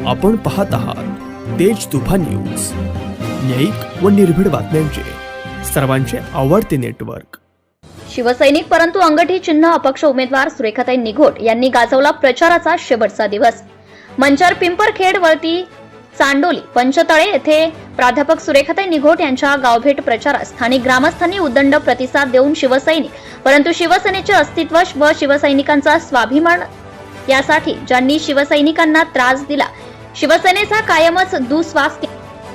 आपण पाहत आहात तेज तुफान न्यूज, न्यायिक व निर्भीड बातम्यांचे सर्वांचे आवडते नेटवर्क। शिवसैनिक परंतु अंगठी चिन्ह अपक्ष उमेदवार सुरेखाताई निघोट यांनी गाजवला प्रचाराचा शेवटचा दिवस। मंचर पिंपरखेड वरती चांडोली पंचतळे येथे प्राध्यापक सुरेखाताई निघोट यांच्या गावभेट प्रचारास स्थानिक ग्रामस्थांनी उदंड प्रतिसाद देऊन शिवसैनिक परंतु शिवसेनेचे अस्तित्व व शिवसैनिकांचा स्वाभिमान यासाठी ज्यांनी शिवसैनिकांना त्रास दिला, शिवसेनेचा कायमच दुस्वास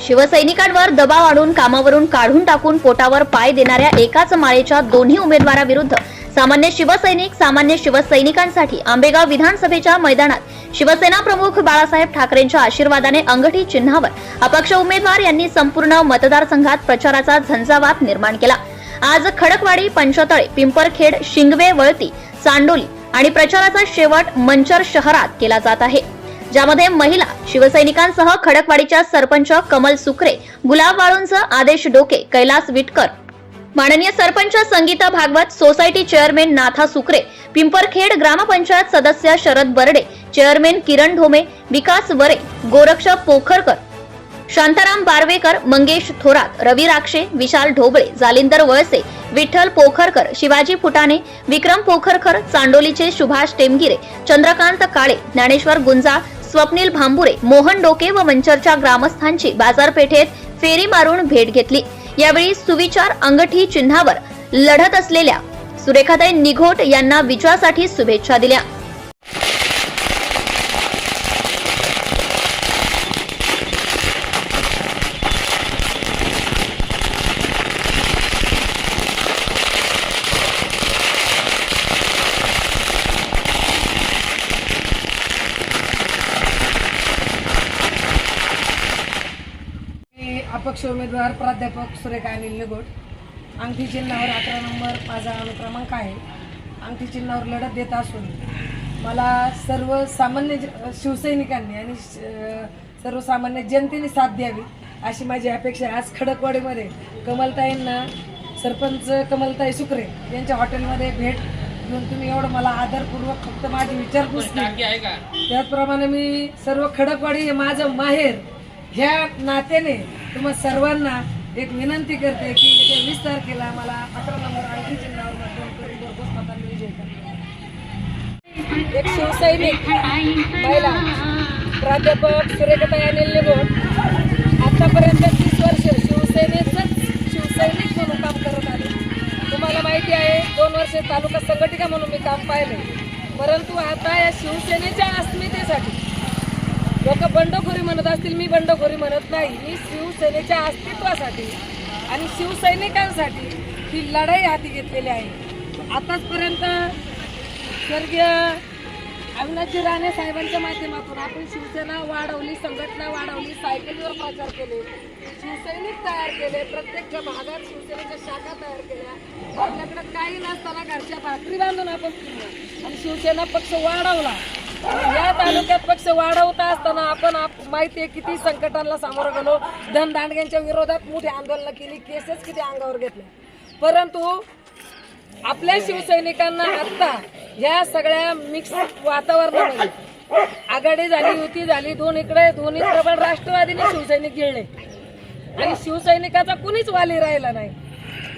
शिवसैनिकांवर दबाव आणून कामावरून काढून टाकून पोटावर पाय देणाऱ्या एकाच माळेच्या दोन्ही उमेदवाराविरुद्ध सामान्य शिवसैनिक सामान्य शिवसैनिकांसाठी आंबेगाव विधानसभेच्या मैदानात शिवसेना प्रमुख बाळासाहेब ठाकरेंच्या आशीर्वादाने अंगठी चिन्हावर अपक्ष उमेदवार यांनी संपूर्ण मतदारसंघात प्रचाराचा झंझावात निर्माण केला। आज खडकवाडी पंचतळे पिंपरखेड शिंगवे वळती चांडोली आणि प्रचाराचा शेवट मंचर शहरात केला जात आहे, ज्यामध्ये महिला शिवसैनिकांसह खडकवाडीच्या सरपंच कमल सुकरे, गुलाब वाळुंज, आदेश डोके, कैलास विटकर, माननीय सरपंच संगीता भागवत, सोसायटी चेअरमॅन नाथा सुकरे, पिंपरखेड ग्रामपंचायत सदस्य शरद बर्डे, चेअरमॅन किरण ढोमे, विकास वरे, गोरक्ष पोखरकर, शांताराम बारवेकर, मंगेश थोरात, रवी राक्षे, विशाल ढोबळे, जालिंदर वळसे, विठ्ठल पोखरकर, शिवाजी फुटाणे, विक्रम पोखरकर, चांडोलीचे सुभाष टेमगिरे, चंद्रकांत काळे, ज्ञानेश्वर गुंजा, स्वप्नील भांबुरे, मोहन डोके व मंचरच्या ग्रामस्थांची बाजारपेठेत फेरी मारून भेट घेतली। यावेळी सुविचार अंगठी चिन्हावर लढत असलेल्या सुरेखाताई निघोट यांना विजयासाठी शुभेच्छा दिल्या। अपक्ष उमेदवार प्राध्यापक सुरेखा अनिल निघोट, अंगठी चिन्हावर 11 नंबर माझा अनुक्रमांक आहे। अंगठी चिन्हावर लढत देत असून मला सर्वसामान्य शिवसैनिकांनी आणि सर्वसामान्य जनतेने साथ द्यावी अशी माझी अपेक्षा आहे। आज खडकवाडीमध्ये कमलताईंना सरपंच कमलताई सुकरे यांच्या हॉटेलमध्ये भेट घेऊन तुम्ही एवढं मला आदरपूर्वक फक्त माझी विचारपूस केली, त्याचप्रमाणे मी सर्व खडकवाडी हे माझं माहेर ह्या नात्याने तुम्हा सर्वांना एक विनंती करते की येत्या 20 तारखेला मला 11 नंबर अंगठी चिन्हावर मतदान करून भरघोस मतांनी विजयी करा। एक शिवसैनिक महिला प्राध्यापक सुरेखाताई अनिल निघोट आतापर्यंत 30 वर्ष शिवसैनिक म्हणून काम करत आले। तुम्हाला माहिती आहे 2 वर्ष तालुका संघटिका म्हणून मी काम पाहिले, परंतु आता या शिवसेनेच्या अस्मितेसाठी लोक बंडखोरी म्हणत असतील, मी बंडखोरी म्हणत नाही। मी शिवसेनेच्या अस्तित्वासाठी आणि शिवसैनिकांसाठी ही लढाई हाती घेतलेली आहे। आतापर्यंत स्वर्गीय अविनाशजी राणे साहेबांच्या माध्यमातून आपण शिवसेना वाढवली, संघटना वाढवली, सायकलीवर प्रचार केले, शिवसैनिक तयार केले, प्रत्येक भागात शिवसेनेच्या शाखा तयार केल्या। आपल्याकडे काही नसताना घरच्या भाकरी बांधून आपण फिरलो आणि शिवसेना पक्ष वाढवला। या तालुक्यात पक्ष वाढवता असताना आपण माहिती आहे किती संकटांना सामोरं गेलो, धनदांडग्यांच्या विरोधात मोठी आंदोलनं केली, केसेस किती अंगावर घेतले, परंतु आपल्या शिवसैनिकांना आता या सगळ्या मिक्स वातावरणामध्ये आघाडी झाली, युती झाली, दोन्हीकडे पण राष्ट्रवादीने शिवसैनिक गिळले आणि शिवसैनिकाचा कुणीच वाली राहिला नाही।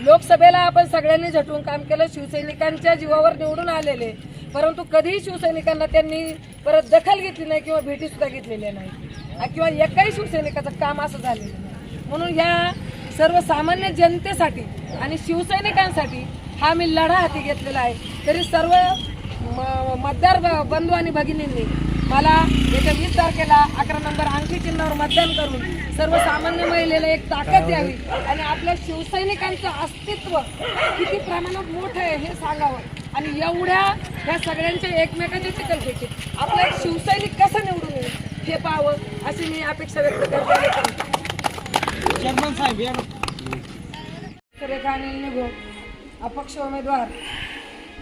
लोकसभेला आपण सगळ्यांनी झटून काम केलं, शिवसैनिकांच्या जीवावर निवडून आलेले, परंतु कधीही शिवसैनिकांना त्यांनी परत दखल घेतली नाही किंवा भेटी सुद्धा घेतलेल्या नाही किंवा एकाही शिवसैनिकाचं काम असं झालेलं नाही। म्हणून या सर्वसामान्य जनतेसाठी आणि शिवसैनिकांसाठी हा मी लढा हाती घेतलेला आहे। तरी सर्व मतदार बंधू आणि भगिनींनी मला येत्या 20 तारखेला 11 नंबर अंगठी चिन्हावर मतदान करून सर्वसामान्य महिलेला एक ताकद द्यावी आणि आपल्या शिवसैनिकांचं अस्तित्व किती प्रमाणात मोठं आहे हे सांगावं आणि एवढ्या ह्या सगळ्यांच्या एकमेकांच्या चिकलफेकीत आपला एक शिवसैनिक कसा निवडून येईल हे पाहावं अशी मी अपेक्षा व्यक्त करते। सुरेखा अनिल निघोट अपक्ष उमेदवार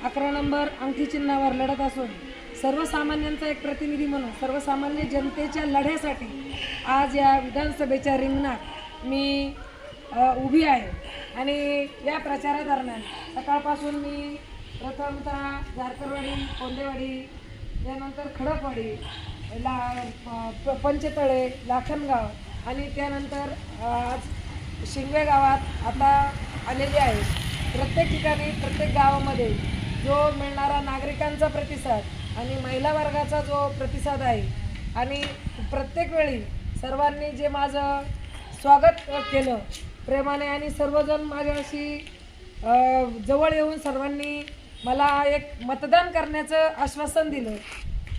11 नंबर अंगठी चिन्हावर लढत असून सर्वसामान्यांचा एक प्रतिनिधी म्हणून सर्वसामान्य जनतेच्या लढ्यासाठी आज या विधानसभेच्या रिंगणात मी उभी आहे आणि या प्रचारादरम्यान सकाळपासून मी प्रथमतः झारकरवाडी, कोंदेवाडी, त्यानंतर खडकवाडी पंचतळे, लाखनगाव आणि त्यानंतर आज शिंगवे गावात आता आलेली आहे. प्रत्येक ठिकाणी प्रत्येक गावामध्ये जो मिळणारा नागरिकांचा प्रतिसाद आणि महिला वर्गाचा जो प्रतिसाद आहे आणि प्रत्येक वेळी सर्वांनी जे माझं स्वागत केलं प्रेमाने आणि सर्वजण माझ्याशी जवळ येऊन सर्वांनी मला एक मतदान करण्याचं आश्वासन दिलं.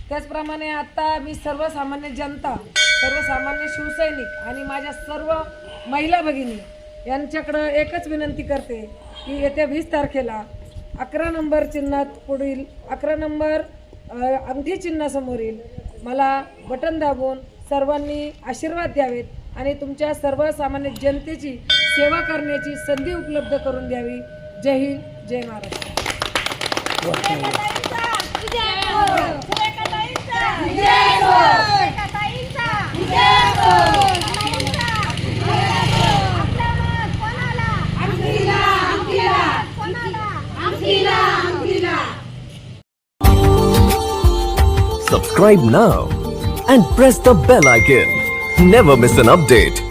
त्याचप्रमाणे आत्ता मी सर्वसामान्य जनता, सर्वसामान्य शिवसैनिक आणि माझ्या सर्व महिला भगिनी यांच्याकडं एकच विनंती करते की येत्या 20 तारखेला 11 नंबर चिन्हात पुढील 11 नंबर अंगठी चिन्हासमोरील मला बटन दाबून सर्वांनी आशीर्वाद द्यावेत आणि तुमच्या सर्वसामान्य जनतेची सेवा करण्याची संधी उपलब्ध करून द्यावी. जय हिंद, जय Maharashtra. Subscribe now and press the bell icon. Never miss an update.